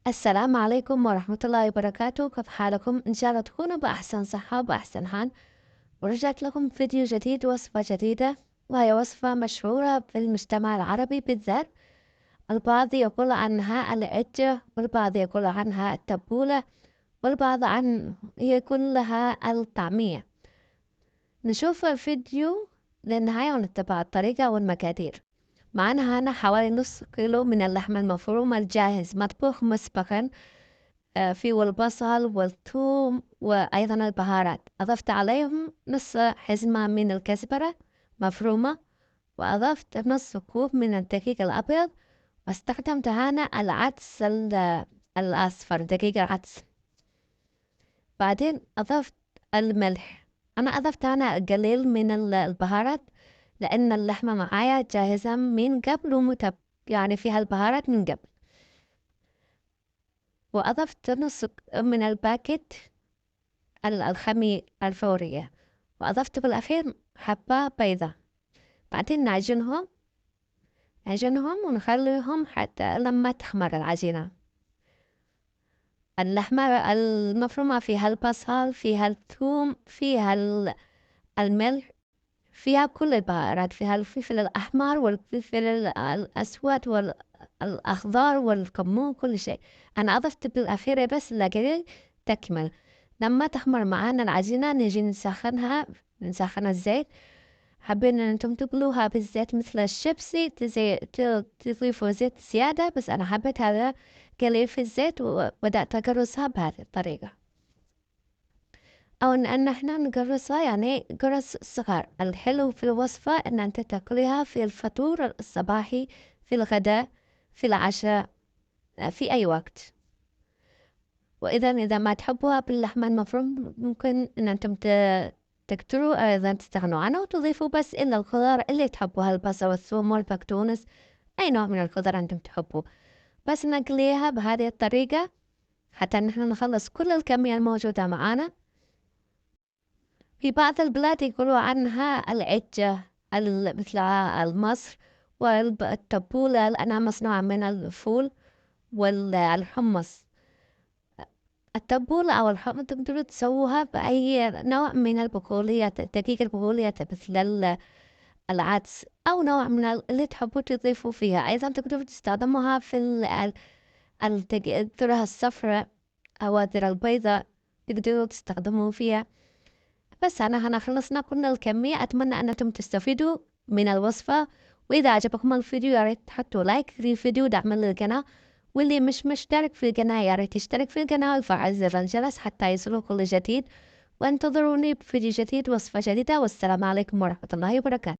السلام عليكم ورحمة الله وبركاته، كيف حالكم؟ إن شاء الله تكونوا بأحسن صحة وبأحسن حال. ورجعت لكم فيديو جديد، وصفة جديدة، وهي وصفة مشهورة في المجتمع العربي بالذات. البعض يقول عنها العجة، والبعض يقول عنها التبولة، والبعض يقول لها الطعمية. نشوف الفيديو للنهاية ونتبع الطريقة والمقادير. معنا هنا حوالي نص كيلو من اللحمة المفرومة الجاهز مطبوخ مسبقا، فيه البصل والثوم وأيضا البهارات. أضفت عليهم نص حزمة من الكزبرة مفرومة، وأضفت نص كوب من الدقيق الأبيض، واستخدمت هنا العدس الأصفر، دقيق العدس. بعدين أضفت الملح. أنا أضفت هنا قليل من البهارات، لأن اللحمة معايا جاهزة من قبل يعني فيها البهارات من قبل. وأضفت نص من الباكيت الخمي الفورية، وأضفت بالأخير حبة بيضة. بعدين نعجنهم ونخليهم حتى لما تخمر العجينة. اللحمة المفرومة فيها البصل، فيها الثوم، فيها الملح، فيها كل البهارات، فيها الفلفل الأحمر والفلفل الأسود والأخضر والكمون، كل شيء. أنا أضفت بالأخير بس القليل تكمل. لما تخمر معانا العجينة نجي نسخن الزيت. حابين إن انتم تقلوها بالزيت مثل الشيبسي، تضيفوا زيت زيادة، بس أنا حبيت هذا قليل في الزيت وبدأت أقرصها بهذه الطريقة. أو إن إحنا نقرصها يعني قرص صغار. الحلو في الوصفة إن أنت تاكليها في الفطور الصباحي، في الغداء، في العشاء، في أي وقت. إذا ما تحبوها باللحمة المفروم، ممكن إن أنتم تقدروا أيضا تستغنوا عنه وتضيفوا بس إلا الخضار اللي تحبوها، البصل والثوم والبقدونس، أي نوع من الخضار أنتم تحبوه. بس نقليها بهذه الطريقة حتى نحن نخلص كل الكمية الموجودة معانا. في بعض البلاد يقولوا عنها العجة، مثل مصر، والتبولة لأنها مصنوعة من الفول والحمص. التبولة أو الحمص تقدروا تسووها بأي نوع من البقوليات، الدقيق البقوليات مثل العدس، أو نوع من اللي تحبوا تضيفوا فيها. أيضا تقدروا تستخدموها في الذرة الصفراء أو الذرة البيضاء، تقدروا تستخدموا فيها. بس هنا خلصنا كل الكمية. أتمنى أنكم تستفيدوا من الوصفة، وإذا عجبكم الفيديو يا ريت تحطوا لايك للفيديو دعما للقناة، واللي مش مشترك في القناة يا ريت يشترك في القناة ويفعل زر الجرس حتى يصلوا كل جديد. وانتظروني بفيديو جديد، وصفة جديدة، والسلام عليكم ورحمة الله وبركاته.